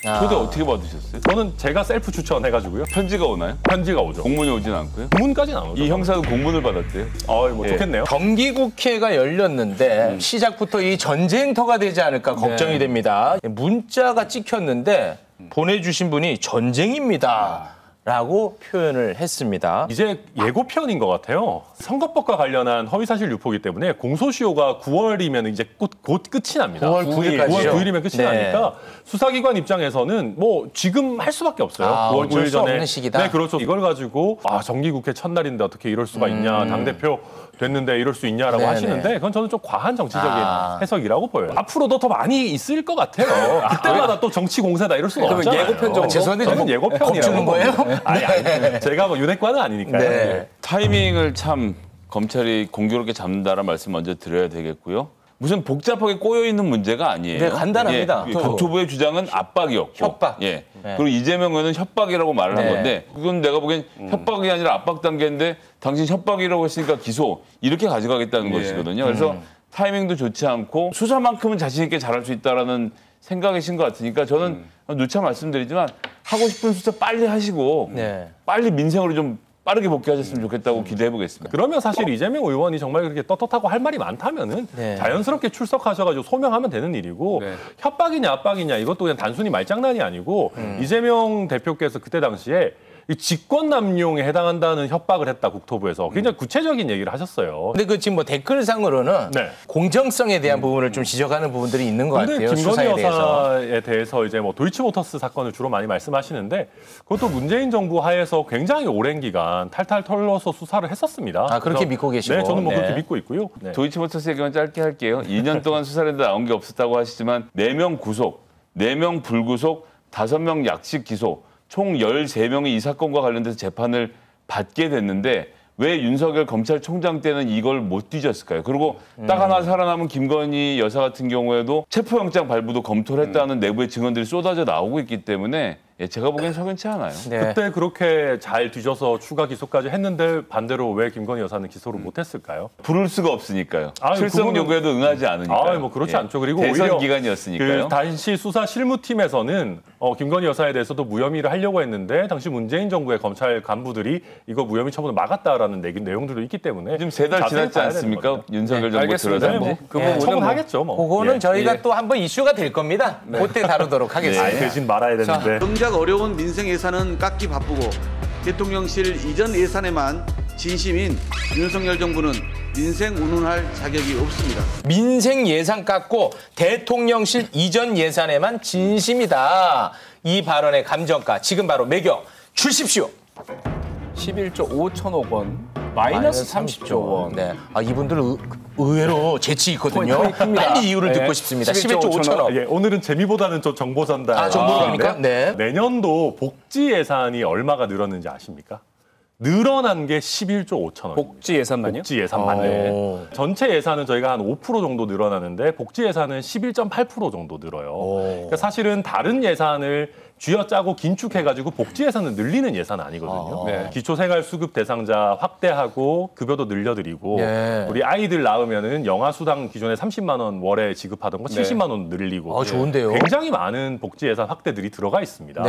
초대 어떻게 받으셨어요? 저는 제가 셀프 추천해가지고요. 편지가 오나요? 편지가 오죠. 공문이 오진 않고요? 공문까지는 안 오죠. 이 형사도 공문을 받았대요. 뭐 예. 좋겠네요. 정기국회가 열렸는데 시작부터 이 전쟁터가 되지 않을까 걱정이 됩니다. 문자가 찍혔는데 보내주신 분이 전쟁입니다. 라고 표현을 했습니다. 이제 예고편인 것 같아요. 선거법과 관련한 허위사실 유포이기 때문에 공소시효가 9월이면 이제 곧 끝이 납니다. 9월 9일까지요. 9월 9일이면 끝이 나니까 수사기관 입장에서는 뭐 지금 할 수밖에 없어요. 9월 어쩔 9일 수 전에. 없는 시기다. 네, 그렇죠. 이걸 가지고 정기국회 첫날인데 어떻게 이럴 수가 있냐. 당대표 됐는데 이럴 수 있냐라고 네네. 하시는데 그건 저는 좀 과한 정치적인 해석이라고 보여요. 앞으로도 더 많이 있을 것 같아요. 그때마다 또 정치 공세다 이럴 수는 없잖아요. 예고편 정도? 죄송한데 저는 예고편이라고 겁주는 거예요? 아니, 제가 뭐 윤핵관은 아니니까요. 네. 타이밍을 참 검찰이 공교롭게 잡는다는 말씀 먼저 드려야 되겠고요. 무슨 복잡하게 꼬여있는 문제가 아니에요. 네, 간단합니다. 예, 국토부의 주장은 압박이었고. 협박. 예. 네. 그리고 이재명 의원은 협박이라고 말을 한 네. 건데 그건 내가 보기엔 협박이 아니라 압박 단계인데 당신 협박이라고 했으니까 기소 이렇게 가져가겠다는 것이거든요. 그래서 타이밍도 좋지 않고 수사만큼은 자신 있게 잘할 수 있다라는 생각이신 것 같으니까 저는 누차 말씀드리지만 하고 싶은 수사 빨리 하시고 빨리 민생으로 좀 빠르게 복귀하셨으면 좋겠다고 기대해 보겠습니다. 그러면 사실 이재명 의원이 정말 그렇게 떳떳하고 할 말이 많다면은 자연스럽게 출석하셔가지고 소명하면 되는 일이고 협박이냐 압박이냐 이것도 그냥 단순히 말장난이 아니고 이재명 대표께서 그때 당시에 이 직권남용에 해당한다는 협박을 했다 국토부에서 굉장히 구체적인 얘기를 하셨어요. 근데 그 지금 뭐 댓글상으로는 네. 공정성에 대한 부분을 좀 지적하는 부분들이 있는 것 근데 같아요. 김건희 수사에 대해서. 여사에 대해서 이제 뭐 도이치모터스 사건을 주로 많이 말씀하시는데 그것도 문재인 정부 하에서 굉장히 오랜 기간 탈탈 털러서 수사를 했었습니다. 아, 그렇게 믿고 계시고. 네, 저는 뭐 그렇게 믿고 있고요. 네. 도이치모터스 얘기만 짧게 할게요. 2년 동안 수사를 했는데 나온 게 없었다고 하시지만 4명 구속, 4명 불구속, 5명 약식 기소, 총 13명이 이 사건과 관련돼서 재판을 받게 됐는데 왜 윤석열 검찰총장 때는 이걸 못 뒤졌을까요? 그리고 딱 하나 살아남은 김건희 여사 같은 경우에도 체포영장 발부도 검토를 했다는 내부의 증언들이 쏟아져 나오고 있기 때문에 제가 보기엔 석연치 않아요. 그때 그렇게 잘 뒤져서 추가 기소까지 했는데 반대로 왜 김건희 여사는 기소를 못했을까요? 부를 수가 없으니까요. 아유, 출석 그거는- 요구에도 응하지 않으니까요. 뭐 그렇지 않죠. 그리고 대선 오히려 기간이었으니까요. 그 당시 수사 실무팀에서는 김건희 여사에 대해서도 무혐의를 하려고 했는데 당시 문재인 정부의 검찰 간부들이 이거 무혐의 처분을 막았다라는 내용들도 있기 때문에 지금 3달 지났지 않습니까? 윤석열 정부 들어서. 뭐, 처분하겠죠. 뭐. 그거는 저희가 또 한번 이슈가 될 겁니다. 그때 다루도록 하겠습니다. 대신 말아야 되는데. 정작 어려운 민생 예산은 깎기 바쁘고 대통령실 이전 예산에만 진심인 윤석열 정부는 민생 운운할 자격이 없습니다. 민생 예산 깎고 대통령실 이전 예산에만 진심이다. 이 발언의 감정가 지금 바로 매겨 주십시오. 11조 5천억 원, 마이너스 30조 원. 네. 이분들 의외로 재치 있거든요. 포인트 큽니다. 빨리 이유를 네. 듣고 싶습니다. 11조 11조 5천억. 예, 오늘은 재미보다는 좀 정보 전달. 정보로 갑니까? 네. 내년도 복지 예산이 얼마가 늘었는지 아십니까? 늘어난 게 11조 5천억. 복지 예산만요? 복지 예산만. 네. 전체 예산은 저희가 한 5% 정도 늘어나는데 복지 예산은 11.8% 정도 늘어요. 그러니까 사실은 다른 예산을 쥐어짜고 긴축해가지고 복지 예산을 늘리는 예산은 아니거든요. 기초생활수급 대상자 확대하고 급여도 늘려드리고 우리 아이들 낳으면은 영아수당 기존에 30만 원 월에 지급하던 거 70만 원 늘리고 좋은데요. 굉장히 많은 복지 예산 확대들이 들어가 있습니다.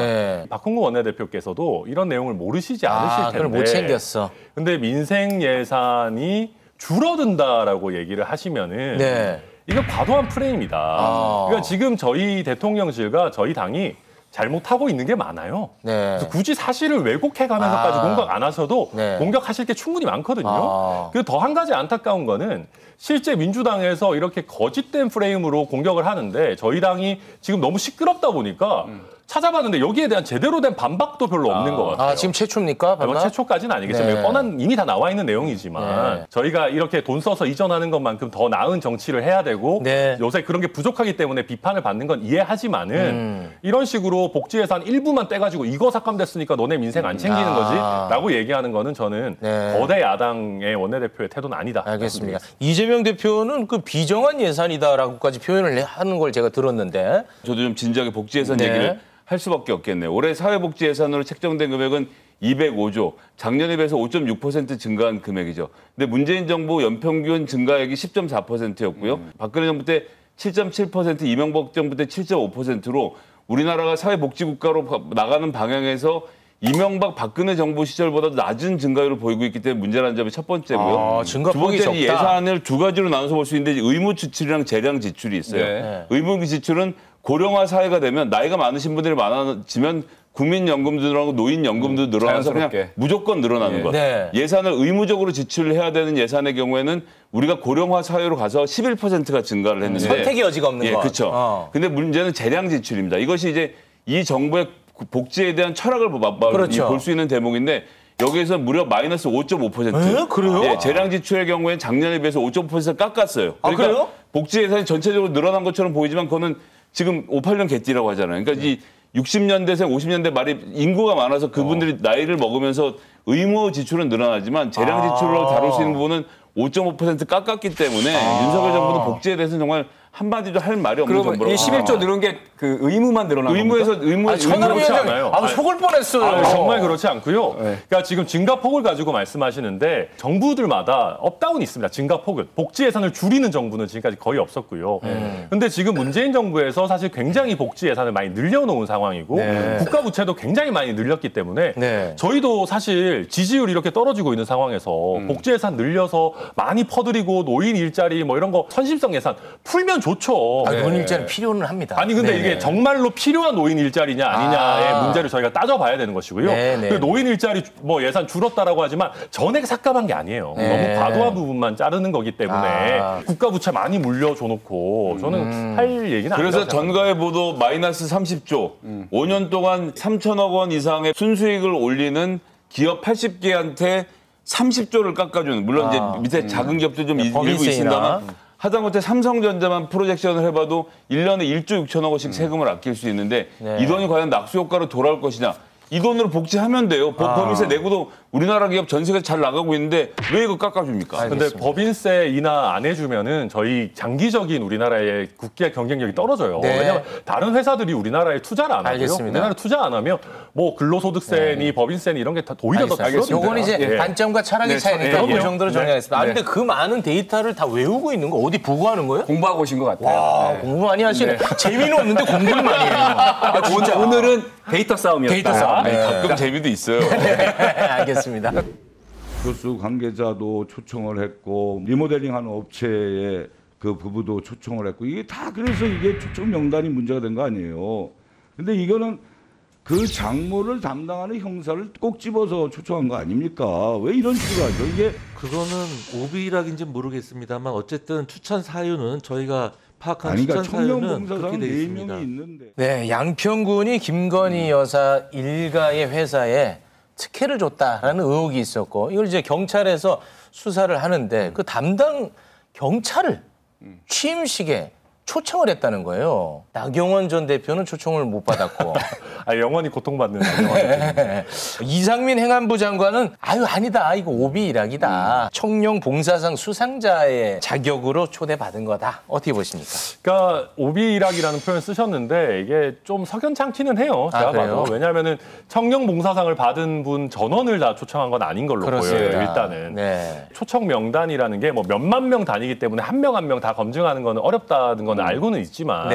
박홍구 원내대표께서도 이런 내용을 모르시지 않으실 텐데. 그걸 못 챙겼어. 근데 민생 예산이 줄어든다라고 얘기를 하시면은 이거 과도한 프레임이다. 그러니까 지금 저희 대통령실과 저희 당이 잘못하고 있는 게 많아요. 그래서 굳이 사실을 왜곡해가면서까지 공격 안 하셔도 공격하실 게 충분히 많거든요. 그리고 더 한 가지 안타까운 거는 실제 민주당에서 이렇게 거짓된 프레임으로 공격을 하는데 저희 당이 지금 너무 시끄럽다 보니까 찾아봤는데 여기에 대한 제대로 된 반박도 별로 없는 것 같아요. 지금 최초입니까? 뭐 최초까지는 아니겠지만 뻔한 이미 다 나와 있는 내용이지만 저희가 이렇게 돈 써서 이전하는 것만큼 더 나은 정치를 해야 되고 요새 그런 게 부족하기 때문에 비판을 받는 건 이해하지만은 이런 식으로 복지 예산 일부만 떼가지고 이거 삭감됐으니까 너네 민생 안 챙기는 거지 라고 얘기하는 거는 저는 거대 야당의 원내대표의 태도는 아니다. 알겠습니다. 이재명 대표는 그 비정한 예산이다라고까지 표현을 하는 걸 제가 들었는데 저도 좀 진지하게 복지 예산 얘기를 할 수밖에 없겠네요. 올해 사회복지 예산으로 책정된 금액은 205조, 작년에 비해서 5.6% 증가한 금액이죠. 근데 문재인 정부 연평균 증가액이 10.4%였고요. 박근혜 정부 때 7.7%, 이명박 정부 때 7.5%로 우리나라가 사회복지국가로 나가는 방향에서 이명박 박근혜 정부 시절보다 낮은 증가율을 보이고 있기 때문에 문제라는 점이 첫 번째고요. 증가폭이 두 번째 적다. 예산을 두 가지로 나눠서 볼 수 있는데 의무 지출이랑 재량 지출이 있어요. 네. 의무 지출은 고령화 사회가 되면 나이가 많으신 분들이 많아지면 국민연금도 늘어나고 노인연금도 늘어나서 그냥 자연스럽게. 무조건 늘어나는 것. 네. 예산을 의무적으로 지출해야 되는 예산의 경우에는 우리가 고령화 사회로 가서 11%가 증가를 했는데 선택의 여지가 없는 거. 그렇죠. 근데 문제는 재량 지출입니다. 이것이 이제 이 정부의 복지에 대한 철학을 그렇죠. 볼 수 있는 대목인데 여기에서 무려 마이너스 5.5%. 그래요? 예, 재량 지출의 경우에는 작년에 비해서 5.5% 깎았어요. 아, 그래요? 복지 예산이 전체적으로 늘어난 것처럼 보이지만 그거는 지금 58년 개띠라고 하잖아요. 그러니까 이 60년대생 50년대 말이 인구가 많아서 그분들이 나이를 먹으면서 의무 지출은 늘어나지만 재량 지출로 다룰 수 있는 부분은 5.5% 깎았기 때문에 윤석열 정부는 복지에 대해서는 정말 한마디도 할 말이 없는 그러면 정도로. 이 11조 늘은 게 그 의무만 늘어난 겁니까? 의무에서 그렇지 않아요. 속을 뻔했어요. 정말 그렇지 않고요. 그러니까 지금 증가폭을 가지고 말씀하시는데 정부들마다 업다운이 있습니다. 증가폭은. 복지 예산을 줄이는 정부는 지금까지 거의 없었고요. 근데 지금 문재인 정부에서 사실 굉장히 복지 예산을 많이 늘려놓은 상황이고 국가 부채도 굉장히 많이 늘렸기 때문에 저희도 사실 지지율이 이렇게 떨어지고 있는 상황에서 복지 예산 늘려서 많이 퍼드리고 노인 일자리 뭐 이런 거 선심성 예산 풀면 좋죠. 노인 일자리 필요는 합니다. 아니 근데 이게 정말로 필요한 노인 일자리냐 아니냐의 문제를 저희가 따져봐야 되는 것이고요. 그 노인 일자리 뭐 예산 줄었다라고 하지만 전액 삭감한 게 아니에요. 너무 과도한 부분만 자르는 거기 때문에 국가 부채 많이 물려줘 놓고 저는 할 얘기는 아니라고 그래서 생각합니다. 전가의 보도 마이너스 30조, 5년 동안 3천억 원 이상의 순수익을 올리는 기업 80개한테 30조를 깎아주는, 물론 이제 밑에 작은 기업도 좀 일부 있습니다만 하다못해 삼성전자만 프로젝션을 해봐도 1년에 1조 6천억 원씩 세금을 아낄 수 있는데 이 돈이 과연 낙수 효과로 돌아올 것이냐. 이 돈으로 복지하면 돼요. 법인세 내고도 우리나라 기업 전 세계 잘 나가고 있는데 왜 이거 깎아줍니까? 근데 법인세 인하 안 해주면은 저희 장기적인 우리나라의 국제 경쟁력이 떨어져요. 왜냐하면 다른 회사들이 우리나라에 투자를 안 하고요. 우리나라에 투자 안 하면 뭐 근로소득세니 법인세니 이런 게 다 오히려 더 줄어듭니다. 요건 이제 관점과 철학의 차이니까 이 정도로 정리하겠습니다. 아, 근데 그 많은 데이터를 다 외우고 있는 거 어디 보고하는 거예요? 공부하고 오신 것 같아요. 와, 공부 많이 하시네. 재미는 없는데 공부를 많이 해요. 오늘은 데이터 싸움이었다. 데이터 싸움. 가끔 재미도 있어요. 알겠습니다. 교수 관계자도 초청을 했고 리모델링하는 업체의 그 부부도 초청을 했고 이게 다 그래서 이게 초청 명단이 문제가 된 거 아니에요. 근데 이거는 그 장모를 담당하는 형사를 꼭 집어서 초청한 거 아닙니까? 왜 이런 식으로 하죠? 이게 그거는 오비락인지 모르겠습니다만 어쨌든 추천 사유는 저희가 파악한 아니 그러니까 추천 사유는 청년봉사상 그렇게 돼 4명이 있습니다. 있는데 네, 양평군이 김건희 여사 일가의 회사에 특혜를 줬다라는 의혹이 있었고 이걸 이제 경찰에서 수사를 하는데 그 담당 경찰을 취임식에 초청을 했다는 거예요. 나경원 전 대표는 초청을 못 받았고 영원히 고통받는 이상민 행안부 장관은 아유 아니다 이거 오비 일학이다. 청룡 봉사상 수상자의 자격으로 초대받은 거다. 어떻게 보십니까? 그러니까 오비락이라는 표현 쓰셨는데 이게 좀 석연찮기는 해요. 제가 봐도. 왜냐하면은 청룡봉사상을 받은 분 전원을 다 초청한 건 아닌 걸로 그렇습니다. 보여요. 일단은. 초청 명단이라는 게 뭐 몇만 명 단위이기 때문에 한 명 한 명 다 검증하는 거는 어렵다는 건 알고는 있지만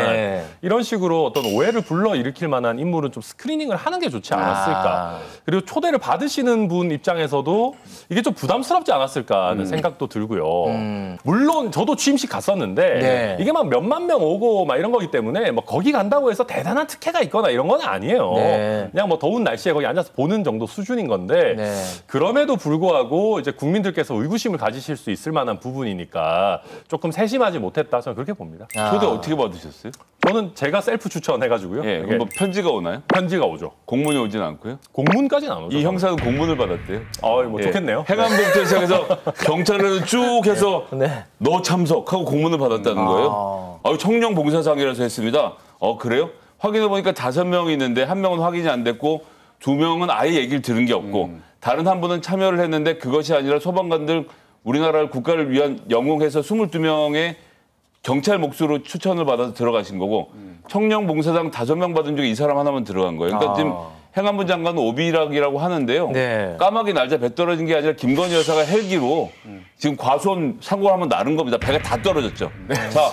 이런 식으로 어떤 오해를 불러일으킬 만한 인물은 좀 스크리닝을 하는 게 좋지 않았을까. 그리고 초대를 받으시는 분 입장에서도 이게 좀 부담스럽지 않았을까 하는 생각도 들고요. 물론 저도 취임식 갔었는데 이게 막 몇만 명 오고 막 이런 거기 때문에 뭐 거기 간다고 해서 대단한 특혜가 있거나 이런 건 아니에요. 그냥 뭐 더운 날씨에 거기 앉아서 보는 정도 수준인 건데 그럼에도 불구하고 이제 국민들께서 의구심을 가지실 수 있을 만한 부분이니까 조금 세심하지 못했다 저는 그렇게 봅니다. 초대 어떻게 받으셨어요? 저는 제가 셀프 추천해가지고 예, 그럼 뭐 편지가 오나요? 편지가 오죠. 공문이 오진 않고요? 공문까지는 안 오죠. 이 형사는 공문을 받았대요. 뭐 좋겠네요. 행안부부터 시작해서 경찰을 쭉 해서 너 참석하고 공문을 받았다는 거예요. 청룡 봉사상이라서 했습니다. 그래요? 확인해보니까 5명이 있는데 1명은 확인이 안 됐고 2명은 아예 얘기를 들은 게 없고 다른 한 분은 참여를 했는데 그것이 아니라 소방관들 우리나라를 국가를 위한 영웅해서 22명의 경찰 몫으로 추천을 받아서 들어가신 거고 청룡 봉사상 5명 받은 중에 이 사람 하나만 들어간 거예요. 그러니까 지금 행안부 장관은 오비락이라고 하는데요. 네. 까마귀 날짜 배 떨어진 게 아니라 김건희 여사가 헬기로 지금 과수원 상고를 한번 나른 겁니다. 배가 다 떨어졌죠. 자,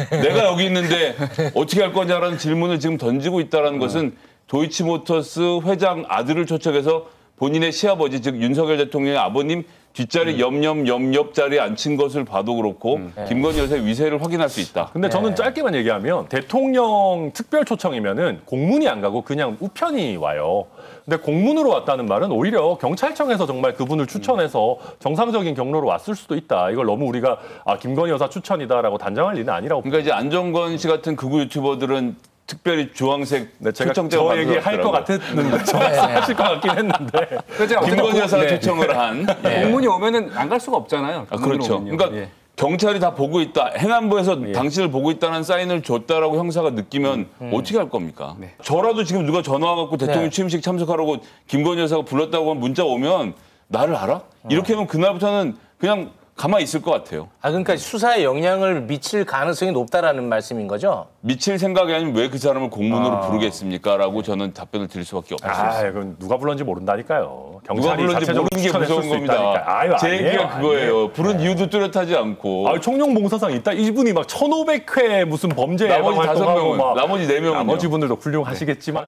내가 여기 있는데 어떻게 할 거냐라는 질문을 지금 던지고 있다는 것은 도이치모터스 회장 아들을 초청해서 본인의 시아버지 즉 윤석열 대통령의 아버님 뒷자리 옆 자리에 앉힌 것을 봐도 그렇고 김건희 여사의 위세를 확인할 수 있다. 근데 저는 짧게만 얘기하면 대통령 특별 초청이면은 공문이 안 가고 그냥 우편이 와요. 근데 공문으로 왔다는 말은 오히려 경찰청에서 정말 그분을 추천해서 정상적인 경로로 왔을 수도 있다. 이걸 너무 우리가 김건희 여사 추천이다라고 단정할 일은 아니라고. 그러니까 이제 안정권 씨 같은 극우 유튜버들은 특별히 주황색 제가 초청장 저 얘기할 것 같았는데 하실 것 같긴 했는데 김건희 여사가 초청을 한 공문이 오면은 안 갈 수가 없잖아요. 그렇죠. 오면요. 그러니까 경찰이 다 보고 있다. 행안부에서 당신을 보고 있다는 사인을 줬다라고 형사가 느끼면 어떻게 할 겁니까? 저라도 지금 누가 전화 와갖고 대통령 취임식 참석하라고 김건희 여사가 불렀다고 하면 문자 오면 나를 알아? 이렇게 하면 그날부터는 그냥 가만히 있을 것 같아요. 그러니까 수사에 영향을 미칠 가능성이 높다라는 말씀인 거죠? 미칠 생각이 아니면 왜 그 사람을 공문으로 부르겠습니까? 라고 저는 답변을 드릴 수밖에 없어요. 그건 누가 불렀는지 모른다니까요. 누가 경찰이 불렀는지 자체적으로 모르는 게 추천했을 무서운 수 겁니다. 있다니까. 제 얘기가 그거예요. 부른 이유도 뚜렷하지 않고. 총룡봉사상 있다. 이분이 막 1500회 무슨 범죄 나머지 예방 활동하고 5명은, 막 나머지 4명은 나머지 분들도 훌륭하시겠지만.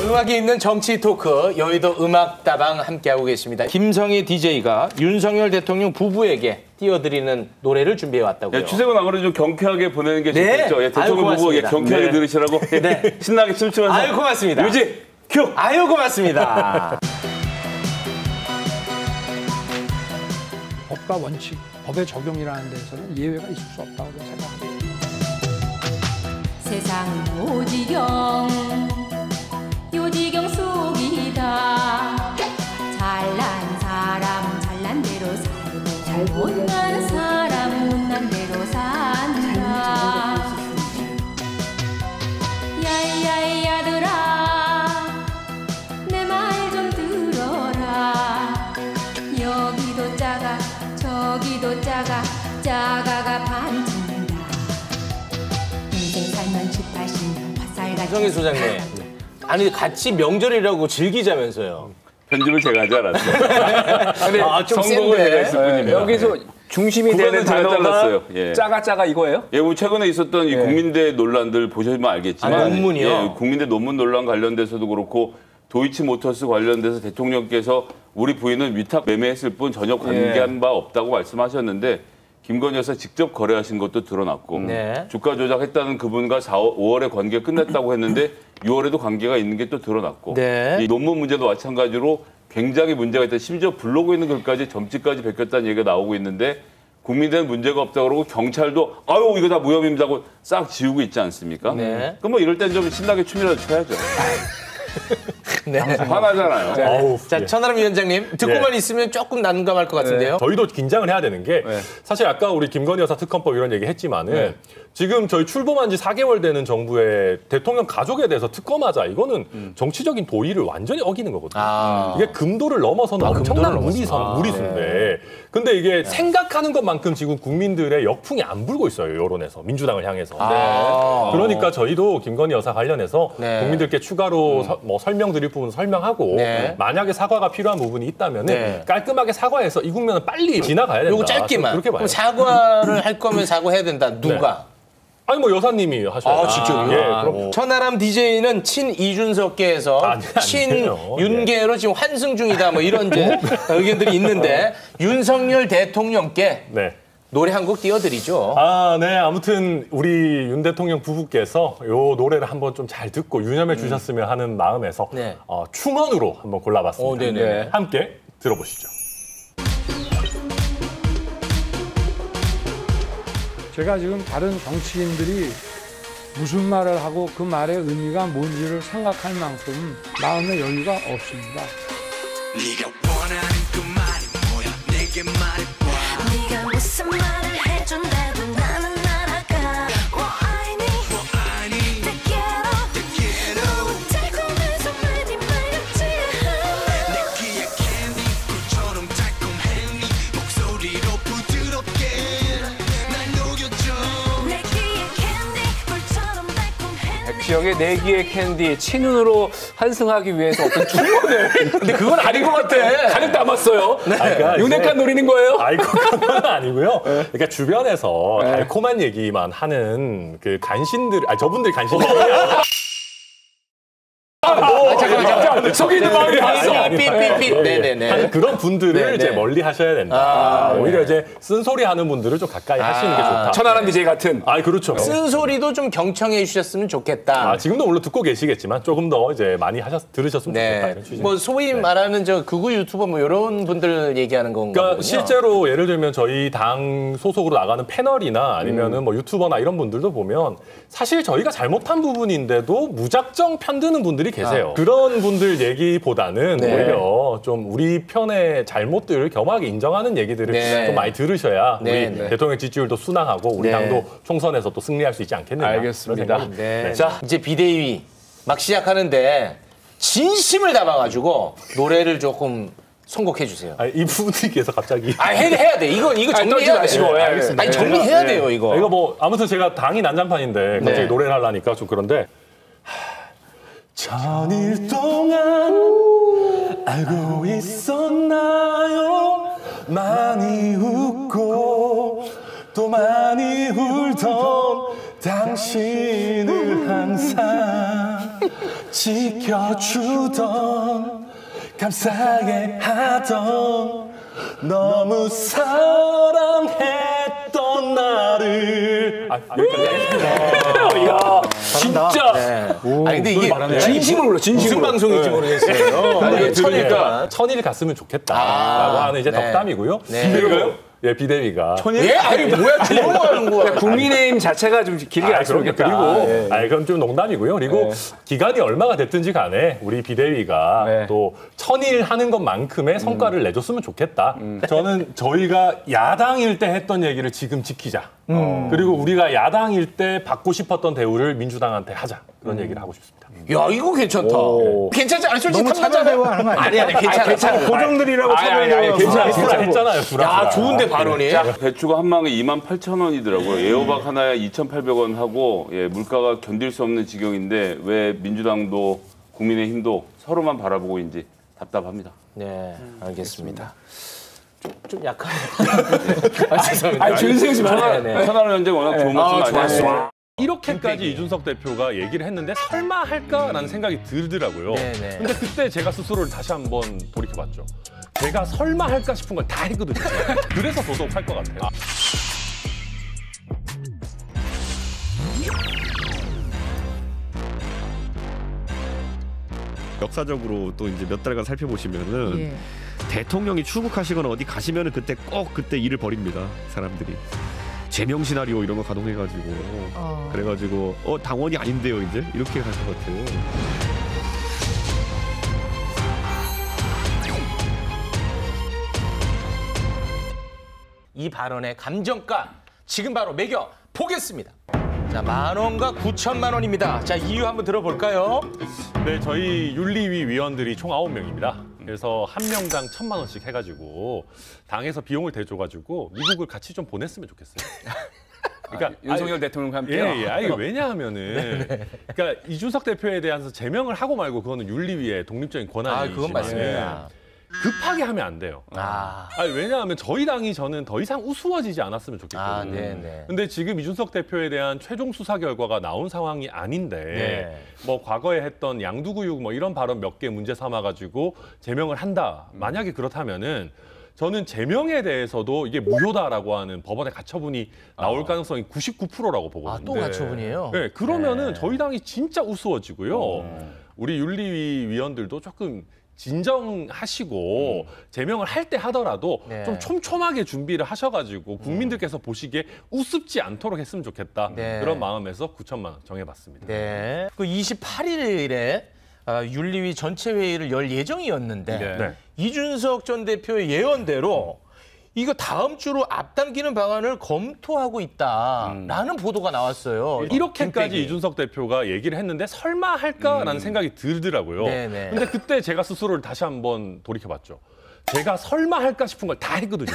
음악이 있는 정치 토크 여의도 음악다방 함께하고 계십니다. 김성희 DJ가 윤석열 대통령 부부에게 띄워드리는 노래를 준비해 왔다고요. 추세군 아무래도 좀 경쾌하게 보내는 게 네. 좋겠죠. 대통령 아유, 보고 경쾌하게 네. 들으시라고 네. 신나게 춤추면서. 아유, 고맙습니다. 유지 큐. 아유, 고맙습니다. 법과 원칙, 법의 적용이라는 데서는 예외가 있을 수 없다고 생각합니다. 세상은 요지경 속이다. 잘난 사람 잘난 대로 살고 못난 사람 못난 대로 산다. 야이야이 아들아 내 말 좀 들어라. 여기도 작아 저기도 작아 작아가 반찬다. 인생 살면 70-80년 화살같이. 성희 소장님. 아니 같이 명절이라고 즐기자면서요. 편집을 제가 하지 않았어요. 좀 성공을 센데. 제가 했을 뿐입니다. 여기서 중심이 되는 잘 단어가 잘랐어요. 예. 짜가 이거예요? 예, 뭐 최근에 있었던 이 국민대 논란들 보시면 알겠지만 논문이요? 예, 국민대 논문 논란 관련돼서도 그렇고 도이치모터스 관련돼서 대통령께서 우리 부인은 위탁 매매했을 뿐 전혀 관계한 바 없다고 말씀하셨는데 김건희 여사 직접 거래하신 것도 드러났고 주가 조작했다는 그분과 5월에 관계가 끝났다고 했는데 6월에도 관계가 있는 게 또 드러났고 이 논문 문제도 마찬가지로 굉장히 문제가 있다. 심지어 블로그에 있는 글까지 점집까지 베꼈다는 얘기가 나오고 있는데 국민대는 문제가 없다고 그러고 경찰도 아유 이거 다 무혐의입니다 하고 싹 지우고 있지 않습니까? 그럼 뭐 이럴 땐 좀 신나게 춤이라도 춰야죠. 네. 화나잖아요. 자, 천하람 위원장님 듣고만 있으면 조금 난감할 것 같은데요. 저희도 긴장을 해야 되는 게 사실 아까 우리 김건희 여사 특검법 이런 얘기 했지만은 지금 저희 출범한 지 4개월 되는 정부의 대통령 가족에 대해서 특검하자 이거는 정치적인 도의를 완전히 어기는 거거든요. 이게 금도를 넘어서는 엄청난 무리수인데 근데 이게 생각하는 것만큼 지금 국민들의 역풍이 안 불고 있어요. 여론에서 민주당을 향해서. 그러니까 저희도 김건희 여사 관련해서 국민들께 추가로 뭐 설명드릴 부분 설명하고 만약에 사과가 필요한 부분이 있다면 깔끔하게 사과해서 이 국면은 빨리 지나가야 된다. 요거 짧게만. 그렇게 봐요. 사과를 할 거면 사과해야 된다. 누가? 아니 뭐 여사님이 하셔야 직접요? 예, 그럼 천하람 DJ는 친 이준석계에서 친 윤계로 지금 환승 중이다. 뭐 이런 이제 의견들이 있는데 윤석열 대통령께 노래 한 곡 띄워드리죠. 네. 아무튼 우리 윤 대통령 부부께서 요 노래를 한번 좀 잘 듣고 유념해 주셨으면 하는 마음에서 충언으로 한번 골라봤습니다. 함께 들어보시죠. 제가 지금 다른 정치인들이 무슨 말을 하고 그 말의 의미가 뭔지를 생각할 만큼 마음의 여유가 없습니다. 네가 원하는 그 말이 뭐야? 내게 말해봐. 네가 무슨 말을 해준다고 나는 날아가. Te quiero. 달콤해서 많이 말렸지. 내 귀에 캔디 꿀처럼 달콤해. 목소리로 부드럽게 날 지역의 내기의 캔디 친윤으로 환승하기 위해서 어떤 충원을 근데 그건 아닌 것 같아. 가득 담았어요. 그러니까 윤핵관 노리는 거예요? 아이고 그건 아니고요. 그러니까 주변에서 달콤한 얘기만 하는 그 간신들, 저분들 간신들이 잠깐만. 속에 있는 마음이 봤어. 삐삐삐. 네네네. 하는 그런 분들을 이제 멀리 하셔야 된다. 오히려 이제 쓴소리 하는 분들을 좀 가까이 하시는 게 좋다. 천하람 DJ 같은. 그렇죠. 쓴소리도 좀 경청해 주셨으면 좋겠다. 지금도 물론 듣고 계시겠지만 조금 더 이제 많이 들으셨으면 좋겠다. 이런 취지. 뭐 소위 말하는 저 극우 유튜버 뭐 이런 분들 얘기하는 건가요? 그러니까 실제로 예를 들면 저희 당 소속으로 나가는 패널이나 아니면은 뭐 유튜버나 이런 분들도 보면 사실 저희가 잘못한 부분인데도 무작정 편드는 분들이 계세요. 그런 분들 얘기보다는 오히려 좀 우리 편의 잘못들을 겸하게 인정하는 얘기들을 좀 많이 들으셔야 우리 대통령 지지율도 순항하고 우리 당도 총선에서 또 승리할 수 있지 않겠느냐. 알겠습니다. 자, 이제 비대위 막 시작하는데 진심을 담아가지고 노래를 조금 선곡해 주세요. 이 부분들께서 갑자기 해야 돼. 이거 정리해야 돼요. 알겠습니다. 정리해야 돼요, 이거. 이거 뭐 아무튼 제가 당이 난장판인데 갑자기 노래를 하려니까 좀 그런데 천일 동안 알고 있었나요? 많이 웃고 또 많이 울던 당신을 항상 지켜주던 감사해 하던 너무 사랑했던 나를 야, 진짜. 근데 이게 진심으로 불러, 진심으로. 무슨 방송인지 모르겠어요. 그러니까 천일 갔으면 좋겠다라고 하는 이제 덕담이고요. 비대위가요? 비대위가. 아니 뭐야, 조롱하는 거야. 국민의힘 자체가 좀 길게 갈수록 그리고 그건 좀 농담이고요. 그리고 기간이 얼마가 됐든지 간에 우리 비대위가 또 천일 하는 것만큼의 성과를 내줬으면 좋겠다. 저는 저희가 야당일 때 했던 얘기를 지금 지키자. 그리고 우리가 야당일 때 받고 싶었던 대우를 민주당한테 하자. 그런 얘기를 하고 싶습니다. 야, 이거 괜찮다. 괜찮지 않아? 솔직히 탐나잖아요. 아니, 괜찮아. 고정들이라고 차별대화. 괜찮아. 했잖아요. 야, 좋은데 발언이. 배추가 한 망에 28,000원이더라고요. 애호박 하나에 2,800원 하고 물가가 견딜 수 없는 지경인데 왜 민주당도 국민의힘도 서로만 바라보고 있는지 답답합니다. 네, 알겠습니다. 좀 약하네. 죄송합니다. 준세우 씨 말해. 천하람 현재 워낙 좋은 말씀 많이 하시고. 이렇게까지 이준석 대표가 얘기를 했는데 설마 할까라는 생각이 들더라고요. 근데 그때 제가 스스로를 다시 한번 돌이켜봤죠. 제가 설마 할까 싶은 걸 다 했거든요. 그래서 더더욱 할 것 같아요. 역사적으로 또 이제 몇 달간 살펴보시면은 대통령이 출국하시거나 어디 가시면은 그때 꼭 그때 일을 벌입니다. 사람들이. 제명 시나리오 이런 거 가동해가지고 그래가지고 당원이 아닌데요 이제 이렇게 갈 것 같아요. 이 발언의 감정가 지금 바로 매겨 보겠습니다. 자, 10,000원과 9,000만 원입니다. 자, 이유 한번 들어볼까요? 네, 저희 윤리위 위원들이 총 9명입니다. 그래서 한 명당 1,000만 원씩 해가지고 당에서 비용을 대줘가지고 미국을 같이 좀 보냈으면 좋겠어요. 그러니까 윤석열 대통령과 함께요. 왜냐하면은 그러니까 이준석 대표에 대해서 제명을 하고 말고 그거는 윤리위의 독립적인 권한이지만 그건 맞습니다. 급하게 하면 안 돼요. 왜냐하면 저희 당이 저는 더 이상 우스워지지 않았으면 좋겠거든요. 근데 지금 이준석 대표에 대한 최종 수사 결과가 나온 상황이 아닌데 뭐 과거에 했던 양두구육 뭐 이런 발언 몇 개 문제 삼아가지고 제명을 한다. 만약에 그렇다면은 저는 제명에 대해서도 이게 무효다라고 하는 법원의 가처분이 나올 가능성이 99%라고 보거든요. 또 가처분이에요? 네, 그러면은 저희 당이 진짜 우스워지고요. 우리 윤리위 위원들도 조금 진정하시고 제명을 할 때 하더라도 좀 촘촘하게 준비를 하셔가지고 국민들께서 보시기에 우습지 않도록 했으면 좋겠다. 그런 마음에서 9,000만 원 정해봤습니다. 그 28일에 윤리위 전체 회의를 열 예정이었는데 이준석 전 대표의 예언대로 이거 다음 주로 앞당기는 방안을 검토하고 있다라는 보도가 나왔어요. 이렇게까지 이준석 대표가 얘기를 했는데 설마 할까라는 생각이 들더라고요. 근데 그때 제가 스스로를 다시 한번 돌이켜봤죠. 제가 설마 할까 싶은 걸 다 했거든요.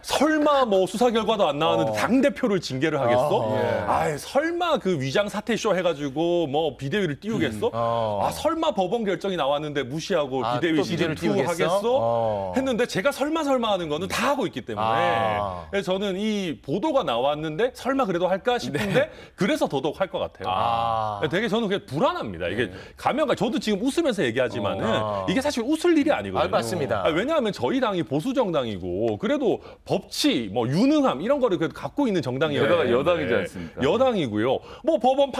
설마 뭐 수사 결과도 안 나왔는데 당 대표를 징계를 하겠어? 아, 설마 그 위장 사퇴쇼 해가지고 뭐 비대위를 띄우겠어? 아, 설마 법원 결정이 나왔는데 무시하고 비대위 시즌 2 하겠어? 했는데 제가 설마 하는 거는 다 하고 있기 때문에 그래서 저는 이 보도가 나왔는데 설마 그래도 할까 싶은데 그래서 더더욱 할 것 같아요. 되게 저는 그게 불안합니다. 이게 가면 저도 지금 웃으면서 얘기하지만은 이게 사실 웃을 일이 아니거든요. 맞습니다. 왜냐하면 저희 당이 보수 정당이고 그래도 법치, 뭐 유능함 이런 거를 그래도 갖고 있는 정당이에요. 게다가 여당이지 않습니까? 여당이고요. 뭐 법원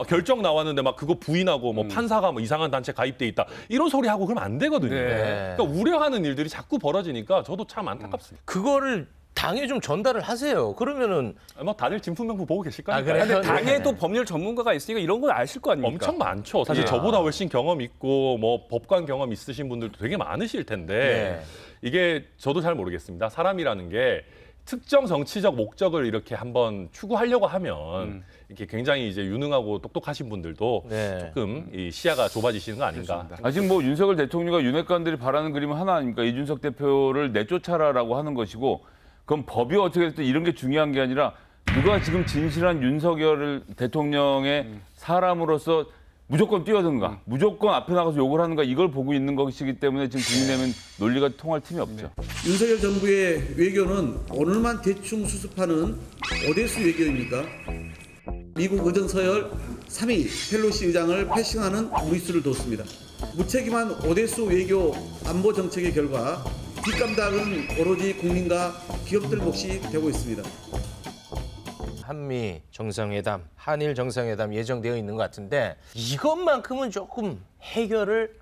결정 나왔는데 막 그거 부인하고 뭐 판사가 뭐 이상한 단체 가입돼 있다 이런 소리 하고 그러면 안 되거든요. 그러니까 우려하는 일들이 자꾸 벌어지니까 저도 참 안타깝습니다. 그거를 당에 좀 전달을 하세요. 그러면은 뭐 다들 진품명부 보고 계실 거니까. 근데 당에도 법률 전문가가 있으니까 이런 걸 아실 거 아닙니까? 엄청 많죠. 사실 저보다 훨씬 경험 있고 뭐 법관 경험 있으신 분들도 되게 많으실 텐데 이게 저도 잘 모르겠습니다. 사람이라는 게 특정 정치적 목적을 이렇게 한번 추구하려고 하면 이렇게 굉장히 이제 유능하고 똑똑하신 분들도 조금 이 시야가 좁아지시는 거 아닌가. 그렇습니다. 지금 뭐 윤석열 대통령과 윤핵관들이 바라는 그림은 하나 아닙니까? 이준석 대표를 내쫓아라라고 하는 것이고 그럼 법이 어떻게 됐든 이런 게 중요한 게 아니라 누가 지금 진실한 윤석열 대통령의 사람으로서 무조건 뛰어든가, 무조건 앞에 나가서 욕을 하는가 이걸 보고 있는 것이기 때문에 지금 국민의힘은 논리가 통할 틈이 없죠. 윤석열 정부의 외교는 오늘만 대충 수습하는 오대수 외교입니까? 미국 의전 서열 3위 펠로시 의장을 패싱하는 무리수를 뒀습니다. 무책임한 오대수 외교 안보 정책의 결과 뒷감당은 오로지 국민과 기업들 몫이 되고 있습니다. 한미 정상회담, 한일 정상회담 예정되어 있는 것 같은데 이것만큼은 조금 해결을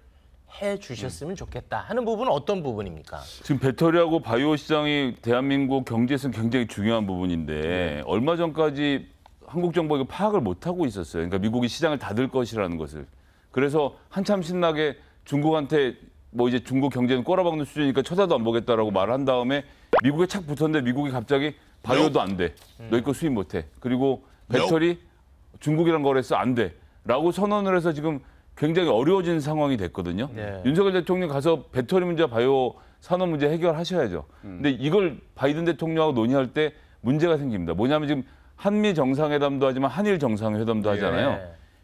해주셨으면 좋겠다 하는 부분은 어떤 부분입니까? 지금 배터리하고 바이오 시장이 대한민국 경제에서 굉장히 중요한 부분인데 얼마 전까지 한국 정부가 이거 파악을 못하고 있었어요. 그러니까 미국이 시장을 닫을 것이라는 것을. 그래서 한참 신나게 중국한테 뭐 이제 중국 경제는 꼬라박는 수준이니까 쳐다도 안 보겠다라고 말한 다음에 미국에 착 붙었는데 미국이 갑자기 바이오도 안 돼. 너희 거 수입 못 해. 그리고 배터리 중국이랑 거래해서 안 돼. 라고 선언을 해서 지금 굉장히 어려워진 상황이 됐거든요. 윤석열 대통령 가서 배터리 문제와 바이오 산업 문제 해결하셔야죠. 근데 이걸 바이든 대통령하고 논의할 때 문제가 생깁니다. 뭐냐면 지금 한미 정상회담도 하지만 한일 정상회담도 하잖아요.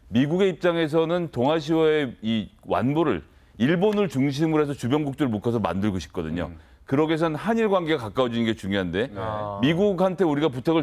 미국의 입장에서는 동아시아의 이 완보를 일본을 중심으로 해서 주변국들을 묶어서 만들고 싶거든요. 그러기 위해서는 한일 관계가 가까워지는 게 중요한데 미국한테 우리가 부탁을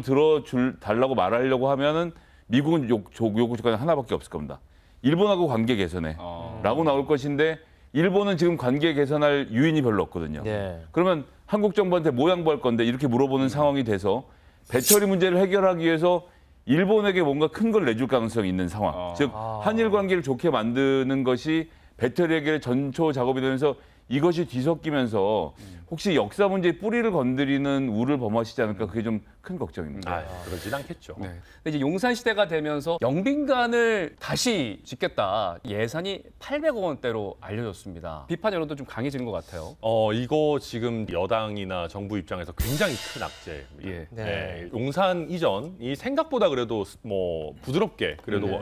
달라고 말하려고 하면은 미국은 요구 조건이 하나밖에 없을 겁니다. 일본하고 관계 개선해 라고 나올 것인데 일본은 지금 관계 개선할 유인이 별로 없거든요. 그러면 한국 정부한테 뭐 양보할 건데 이렇게 물어보는 상황이 돼서 배터리 문제를 해결하기 위해서 일본에게 뭔가 큰 걸 내줄 가능성이 있는 상황. 즉 한일 관계를 좋게 만드는 것이 배터리 해결의 전초 작업이 되면서 이것이 뒤섞이면서 혹시 역사 문제의 뿌리를 건드리는 우를 범하시지 않을까 그게 좀 큰 걱정입니다. 그러진 않겠죠. 근데 이제 용산 시대가 되면서 영빈관을 다시 짓겠다. 예산이 800억 원대로 알려졌습니다. 비판 여론도 좀 강해지는 것 같아요. 이거 지금 여당이나 정부 입장에서 굉장히 큰 악재. 용산 이전이 생각보다 그래도 뭐 부드럽게 그래도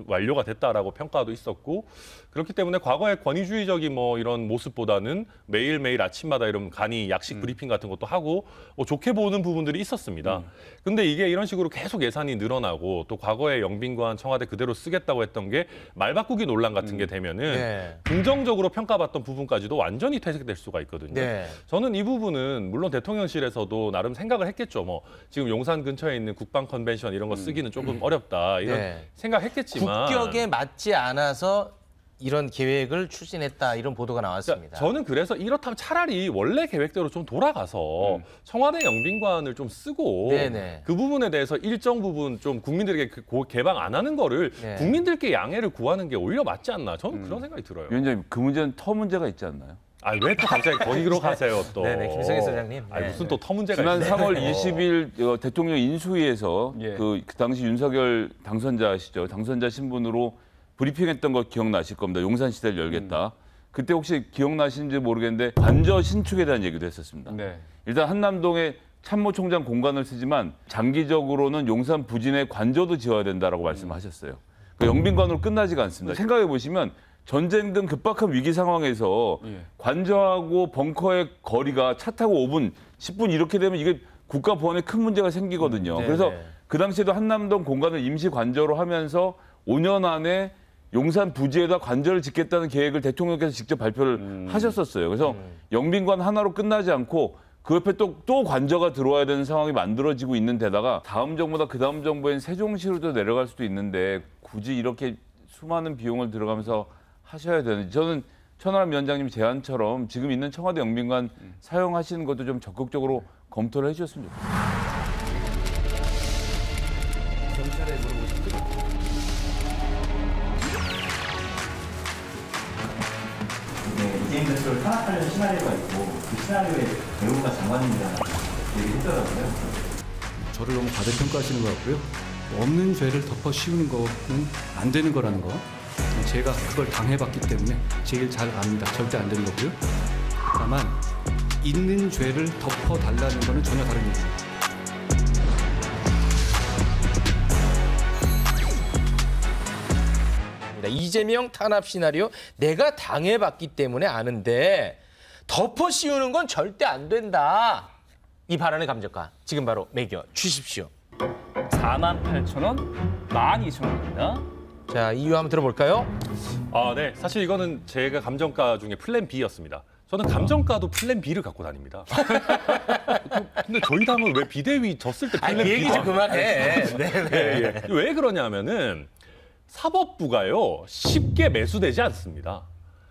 완료가 됐다라고 평가도 있었고 그렇기 때문에 과거의 권위주의적인 뭐 이런 모습보다는 매일매일 아침마다 이런 간이 약식 브리핑 같은 것도 하고 좋게 보는 부분들이 있었습니다. 근데 이게 이런 식으로 계속 예산이 늘어나고 또 과거에 영빈관 청와대 그대로 쓰겠다고 했던 게 말바꾸기 논란 같은 게 되면은 긍정적으로 평가받던 부분까지도 완전히 퇴색될 수가 있거든요. 저는 이 부분은 물론 대통령실에서도 나름 생각을 했겠죠. 뭐 지금 용산 근처에 있는 국방 컨벤션 이런 거 쓰기는 조금 어렵다 이런 생각했겠지만 국격에 맞지 않아서 이런 계획을 추진했다 이런 보도가 나왔습니다. 저는 그래서 이렇다면 차라리 원래 계획대로 좀 돌아가서 청와대 영빈관을 좀 쓰고 그 부분에 대해서 일정 부분 좀 국민들에게 개방 안 하는 거를 국민들께 양해를 구하는 게 오히려 맞지 않나 저는 그런 생각이 들어요. 위원장님 그 문제는 터 문제가 있지 않나요? 왜 또 갑자기 거기로 가세요 또? 김성애 소장님. 무슨 또 터 문제가 지난 3월 20일 대통령 인수위에서 그 당시 윤석열 당선자시죠. 당선자 신분으로 브리핑했던 거 기억나실 겁니다. 용산 시대를 열겠다. 그때 혹시 기억나시는지 모르겠는데 관저 신축에 대한 얘기도 했었습니다. 일단 한남동에 참모총장 공간을 쓰지만 장기적으로는 용산 부진에 관저도 지어야 된다라고 말씀하셨어요. 그 영빈관으로 끝나지가 않습니다. 생각해 보시면 전쟁 등 급박한 위기 상황에서 관저하고 벙커의 거리가 차 타고 5분, 10분 이렇게 되면 이게 국가 보안에 큰 문제가 생기거든요. 그래서 그 당시에도 한남동 공간을 임시 관저로 하면서 5년 안에 용산 부지에다 관저를 짓겠다는 계획을 대통령께서 직접 발표를 하셨었어요. 그래서 영빈관 하나로 끝나지 않고 그 옆에 또 관저가 들어와야 되는 상황이 만들어지고 있는 데다가 다음 정부나 그 다음 정부엔 세종시로도 내려갈 수도 있는데 굳이 이렇게 수많은 비용을 들어가면서 하셔야 되는지 저는 천하람 위원장님 제안처럼 지금 있는 청와대 영빈관 사용하시는 것도 좀 적극적으로 검토를 해주셨으면 좋겠습니다. 경찰에 물어보셨죠? 이재명 대표를 탄압하려는 시나리오가 있고 그 시나리오의 배우가 장관님이라는 얘기를 했더라고요. 저를 너무 과대평가하시는 것 같고요. 없는 죄를 덮어 씌우는 거는 안 되는 거라는 거. 제가 그걸 당해봤기 때문에 제일 잘 압니다. 절대 안 되는 거고요. 다만 있는 죄를 덮어달라는 거는 전혀 다른 얘기입니다. 이재명 탄압 시나리오 내가 당해봤기 때문에 아는데 덮어 씌우는 건 절대 안 된다. 이 발언의 감정가 지금 바로 매겨 주십시오. 48,000원, 12,000원입니다. 자, 이유 한번 들어볼까요? 네. 사실 이거는 제가 감정가 중에 플랜 B였습니다. 저는 감정가도 플랜 B를 갖고 다닙니다. 근데 저희 당은 왜 비대위 졌을 때 플랜 B? 얘기 좀 그만해. 네. 왜 그러냐면은 사법부가요 쉽게 매수되지 않습니다.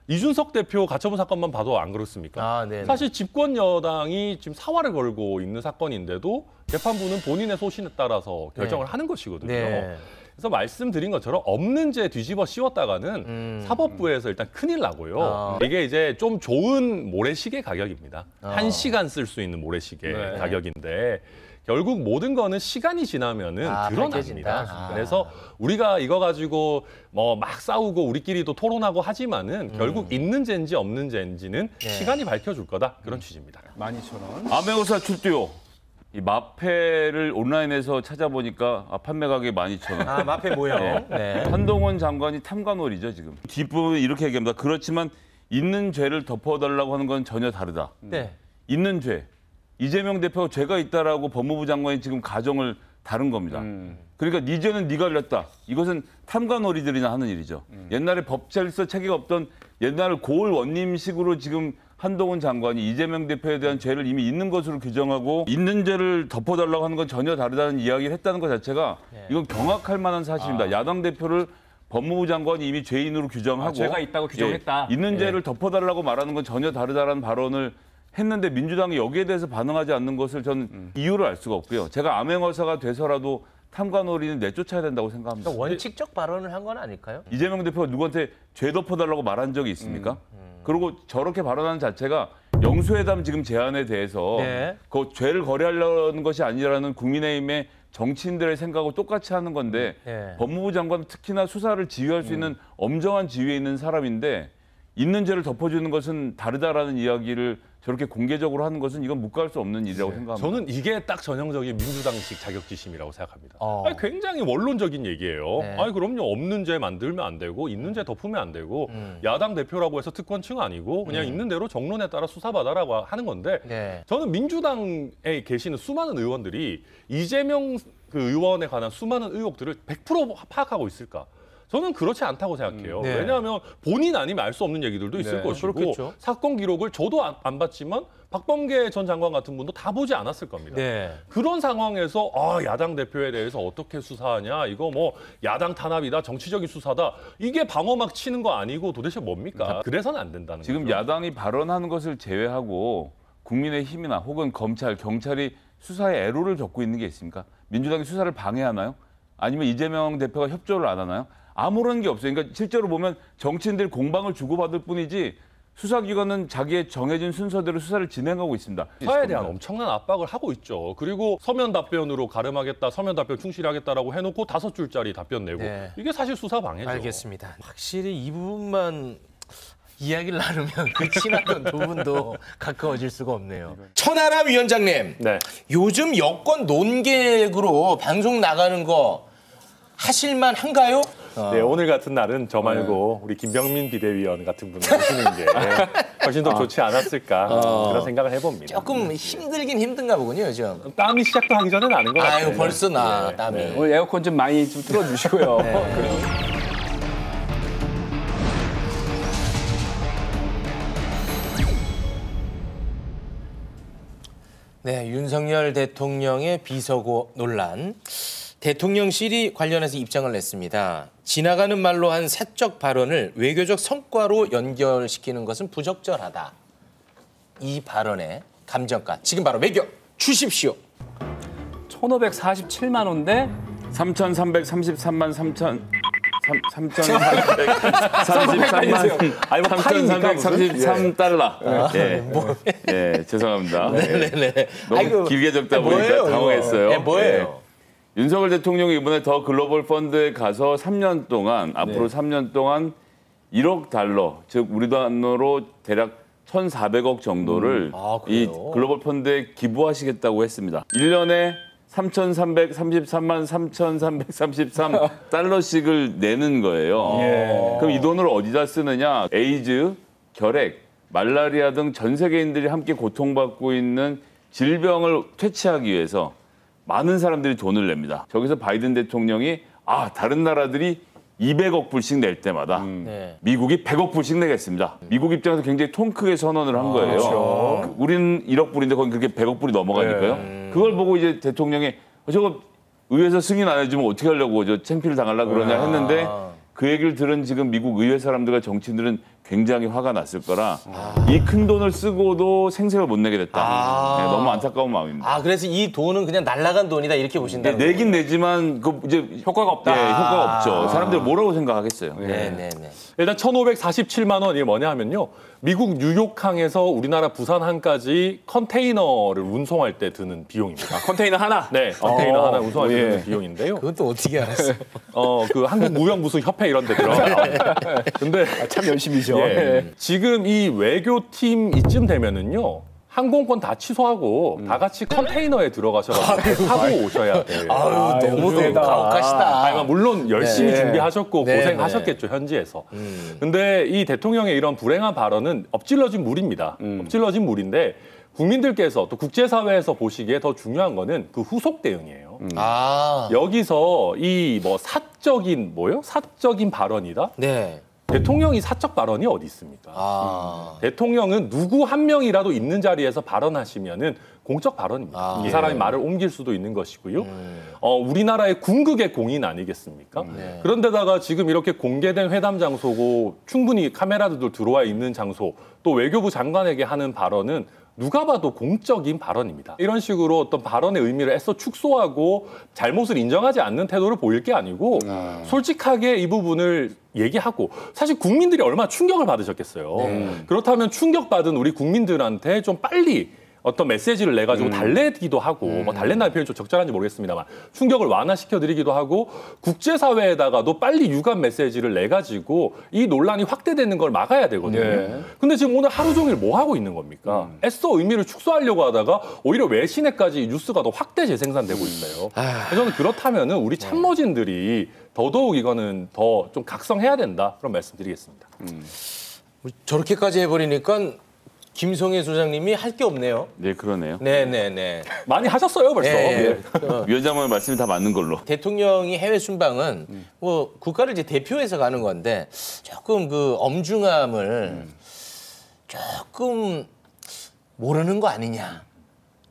이준석 대표 가처분 사건만 봐도 안 그렇습니까? 사실 집권 여당이 지금 사활을 걸고 있는 사건인데도 재판부는 본인의 소신에 따라서 결정을 하는 것이거든요. 그래서 말씀드린 것처럼 없는 죄 뒤집어 씌웠다가는 사법부에서 일단 큰일 나고요. 이게 이제 좀 좋은 모래시계 가격입니다. 1시간 쓸 수 있는 모래시계 가격인데 결국 모든 거는 시간이 지나면은 드러납니다. 그래서 우리가 이거 가지고 뭐 막 싸우고 우리끼리도 토론하고 하지만은 결국 있는 죄인지 없는 죄인지는 시간이 밝혀줄 거다. 그런 취지입니다. 12,000원. 암행어사 출두요. 이 마패를 온라인에서 찾아보니까 판매 가격이 12,000원. 마패 뭐예요? 한동훈 장관이 탐관오리죠 지금. 뒷부분 이렇게 얘기합니다. 그렇지만 있는 죄를 덮어달라고 하는 건 전혀 다르다. 있는 죄. 이재명 대표가 죄가 있다라고 법무부 장관이 지금 가정을 다룬 겁니다. 그러니까 네 죄는 네가 흘렸다. 이것은 탐관오리들이나 하는 일이죠. 옛날에 법질서 체계가 없던 옛날 고을 원님식으로 지금 한동훈 장관이 이재명 대표에 대한 죄를 이미 있는 것으로 규정하고 있는 죄를 덮어달라고 하는 건 전혀 다르다는 이야기를 했다는 것 자체가 이건 경악할 만한 사실입니다. 야당 대표를 법무부 장관이 이미 죄인으로 규정하고 죄가 있다고 규정했다. 있는 죄를 덮어달라고 말하는 건 전혀 다르다라는 발언을 했는데 민주당이 여기에 대해서 반응하지 않는 것을 저는 이유를 알 수가 없고요. 제가 암행어사가 돼서라도 탐관오리는 내쫓아야 된다고 생각합니다. 그러니까 원칙적 발언을 한 건 아닐까요? 이재명 대표가 누구한테 죄 덮어달라고 말한 적이 있습니까? 그리고 저렇게 발언하는 자체가 영수회담 지금 제안에 대해서 그 죄를 거래하려는 것이 아니라는 국민의힘의 정치인들의 생각하고 똑같이 하는 건데 법무부 장관 특히나 수사를 지휘할 수 있는 엄정한 지위에 있는 사람인데 있는 죄를 덮어주는 것은 다르다라는 이야기를 저렇게 공개적으로 하는 것은 이건 묵과할 수 없는 일이라고 생각합니다. 저는 이게 딱 전형적인 민주당식 자격지심이라고 생각합니다. 아니, 굉장히 원론적인 얘기예요. 아니 그럼요. 없는 죄 만들면 안 되고 있는 죄 덮으면 안 되고 야당 대표라고 해서 특권층 아니고 그냥 있는 대로 정론에 따라 수사받아라고 하는 건데 저는 민주당에 계시는 수많은 의원들이 이재명 그 의원에 관한 수많은 의혹들을 100% 파악하고 있을까? 저는 그렇지 않다고 생각해요. 왜냐하면 본인 아니면 알 수 없는 얘기들도 있을 것이고 그렇겠죠. 사건 기록을 저도 안 봤지만 박범계 전 장관 같은 분도 다 보지 않았을 겁니다. 그런 상황에서 야당 대표에 대해서 어떻게 수사하냐, 이거 뭐 야당 탄압이다, 정치적인 수사다, 이게 방어막 치는 거 아니고 도대체 뭡니까? 그래서는 안 된다는 거죠. 지금 야당이 발언하는 것을 제외하고 국민의힘이나 혹은 검찰, 경찰이 수사에 애로를 겪고 있는 게 있습니까? 민주당이 수사를 방해하나요? 아니면 이재명 대표가 협조를 안 하나요? 아무런 게 없어요. 그러니까 실제로 보면 정치인들이 공방을 주고받을 뿐이지 수사기관은 자기의 정해진 순서대로 수사를 진행하고 있습니다. 수사에 대한 엄청난 압박을 하고 있죠. 그리고 서면 답변으로 가름하겠다, 서면 답변 충실하겠다라고 해놓고 5줄짜리 답변 내고 이게 사실 수사 방해죠. 알겠습니다. 확실히 이 부분만 이야기를 나누면 그 친하던 두 분도 가까워질 수가 없네요. 천하람 위원장님, 요즘 여권 논객으로 방송 나가는 거 하실만 한가요? 네, 오늘 같은 날은 저 말고 우리 김병민 비대위원 같은 분을 모시는 게 훨씬 더 좋지 않았을까 그런 생각을 해봅니다. 조금 힘들긴 힘든가 보군요, 요즘. 땀이 시작도 하기 전에 나는 것 같아요. 아유, 벌써 나 땀이. 네. 오늘 에어컨 좀 많이 좀 틀어주시고요. 네, 윤석열 대통령의 비서고 논란. 대통령실이 관련해서 입장을 냈습니다. 지나가는 말로 한 사적 발언을 외교적 성과로 연결시키는 것은 부적절하다. 이 발언의 감정가 지금 바로 매겨 주십시오. 1,547만 원대 3,333만 3,433만 아니, 뭐 파입니까, 3,333달러. 예, 죄송합니다. 네네네. 너무 아이고, 길게 적다 보니까 뭐예요, 당황했어요. 이거? 뭐예요? 윤석열 대통령이 이번에 더 글로벌 펀드에 가서 3년 동안 앞으로 3년 동안 1억 달러, 즉 우리 돈으로 대략 1,400억 정도를 이 글로벌 펀드에 기부하시겠다고 했습니다. 1년에 3,333만 3,333 달러씩을 내는 거예요. 그럼 이 돈을 어디다 쓰느냐? 에이즈, 결핵, 말라리아 등 전 세계인들이 함께 고통받고 있는 질병을 퇴치하기 위해서 많은 사람들이 돈을 냅니다. 저기서 바이든 대통령이 다른 나라들이 200억 불씩 낼 때마다 미국이 100억 불씩 내겠습니다. 미국 입장에서 굉장히 통 크게 선언을 한 거예요. 그렇죠. 우리는 1억 불인데 거기 그렇게 100억 불이 넘어가니까요. 그걸 보고 이제 대통령이 저거 의회에서 승인 안 해주면 어떻게 하려고 저 창피를 당하려고 그러냐 했는데 그 얘기를 들은 지금 미국 의회 사람들과 정치인들은 굉장히 화가 났을 거라 이 큰 돈을 쓰고도 생색을 못 내게 됐다. 네, 너무 안타까운 마음입니다. 그래서 이 돈은 그냥 날아간 돈이다 이렇게 보신다는 거예요? 내긴 내지만 그 이제 효과가 없다. 네, 효과가 없죠. 사람들이 뭐라고 생각하겠어요. 네네네. 일단 1,547만 원이 뭐냐 하면요. 미국 뉴욕항에서 우리나라 부산항까지 컨테이너를 운송할 때 드는 비용입니다. 컨테이너 하나? 네, 컨테이너 하나 운송할 때 드는 비용인데요. 그건 또 어떻게 알았어요? 그 한국무역무수협회 이런 데 들어가요. 근데 참 열심히죠. 지금 이 외교팀 이쯤 되면은요. 항공권 다 취소하고 다 같이 컨테이너에 들어가셔가지고 타고 오셔야 돼요. 너무 가혹하시다. 물론 열심히 네. 준비하셨고 네, 고생하셨겠죠, 현지에서. 근데 이 대통령의 이런 불행한 발언은 엎질러진 물입니다. 엎질러진 물인데 국민들께서 또 국제사회에서 보시기에 더 중요한 거는 그 후속 대응이에요. 여기서 이 뭐 사적인 발언이다? 네. 대통령이 사적 발언이 어디 있습니까? 대통령은 누구 한 명이라도 있는 자리에서 발언하시면은 공적 발언입니다. 이 사람이 말을 옮길 수도 있는 것이고요. 우리나라의 궁극의 공인 아니겠습니까? 그런데다가 지금 이렇게 공개된 회담 장소고 충분히 카메라들도 들어와 있는 장소, 또 외교부 장관에게 하는 발언은 누가 봐도 공적인 발언입니다. 이런 식으로 어떤 발언의 의미를 애써 축소하고 잘못을 인정하지 않는 태도를 보일 게 아니고 솔직하게 이 부분을 얘기하고 사실 국민들이 얼마나 충격을 받으셨겠어요. 그렇다면 충격받은 우리 국민들한테 좀 빨리 어떤 메시지를 내가지고 달래기도 하고 뭐 달랜다는 표현이 좀 적절한지 모르겠습니다만 충격을 완화시켜드리기도 하고 국제사회에다가도 빨리 유감 메시지를 내가지고 이 논란이 확대되는 걸 막아야 되거든요. 근데 지금 오늘 하루 종일 뭐 하고 있는 겁니까? 애써 의미를 축소하려고 하다가 오히려 외신에까지 뉴스가 더 확대 재생산되고 있어요. 저는 그렇다면은 우리 참모진들이 더더욱 이거는 더 좀 각성해야 된다 그런 말씀드리겠습니다. 저렇게까지 해버리니까 김성애 소장님이 할 게 없네요. 네, 그러네요. 네네네. 많이 하셨어요, 벌써. 위원장님 말씀이 다 맞는 걸로. 대통령이 해외 순방은 뭐 국가를 이제 대표해서 가는 건데 조금 그 엄중함을 조금 모르는 거 아니냐.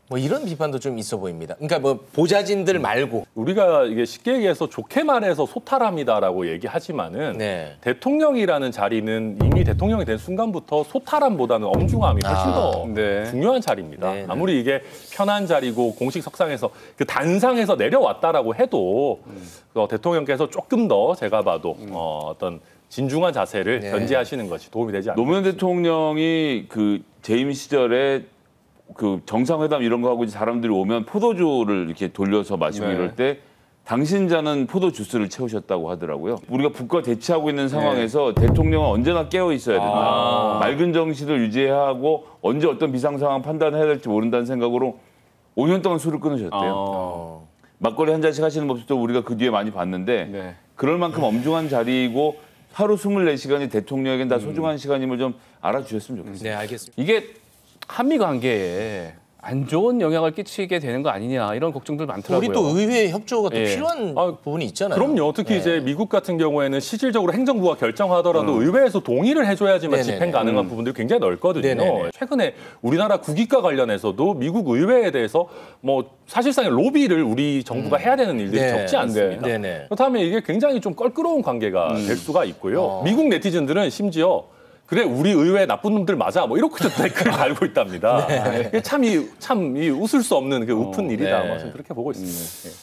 뭐 이런 비판도 좀 있어 보입니다. 그러니까 뭐 보좌진들 말고 우리가 이게 쉽게 얘기해서 좋게 말해서 소탈함이다라고 얘기하지만은 대통령이라는 자리는 이미 대통령이 된 순간부터 소탈함보다는 엄중함이 훨씬 더 중요한 자리입니다. 아무리 이게 편한 자리고 공식 석상에서 그 단상에서 내려왔다라고 해도 대통령께서 조금 더 제가 봐도 어떤 진중한 자세를 견지하시는 것이 도움이 되지 않을까. 노무현 대통령이 그 재임 시절에 그 정상회담 이런 거 하고 사람들이 오면 포도주를 이렇게 돌려서 마시고 이럴 때 당신자는 포도 주스를 채우셨다고 하더라고요. 우리가 국가 대치하고 있는 상황에서 대통령은 언제나 깨어 있어야 된다. 맑은 정신을 유지해야 하고 언제 어떤 비상 상황 판단해야 될지 모른다는 생각으로 5년 동안 술을 끊으셨대요. 막걸리 한 잔씩 하시는 모습도 우리가 그 뒤에 많이 봤는데 그럴 만큼 엄중한 자리이고 하루 24시간이 대통령에겐 다 소중한 시간임을 좀 알아주셨으면 좋겠습니다. 네, 알겠습니다. 이게 한미 관계에 안 좋은 영향을 끼치게 되는 거 아니냐 이런 걱정들 많더라고요. 우리 또 의회 협조가 또 예. 필요한 부분이 있잖아요. 그럼요. 특히 네. 이제 미국 같은 경우에는 실질적으로 행정부가 결정하더라도 의회에서 동의를 해줘야지만 네네네. 집행 가능한 부분들이 굉장히 넓거든요. 네네네. 최근에 우리나라 국익과 관련해서도 미국 의회에 대해서 뭐 사실상의 로비를 우리 정부가 해야 되는 일들이 네. 적지 않습니다. 네네. 그렇다면 이게 굉장히 좀 껄끄러운 관계가 될 수가 있고요. 미국 네티즌들은 심지어 그래 우리 의회 나쁜 놈들 맞아 뭐 이렇게도 댓글을 달고 있답니다. 참 웃을 수 없는 그 우픈 일이다. 네. 뭐 그렇게 보고 있습니다.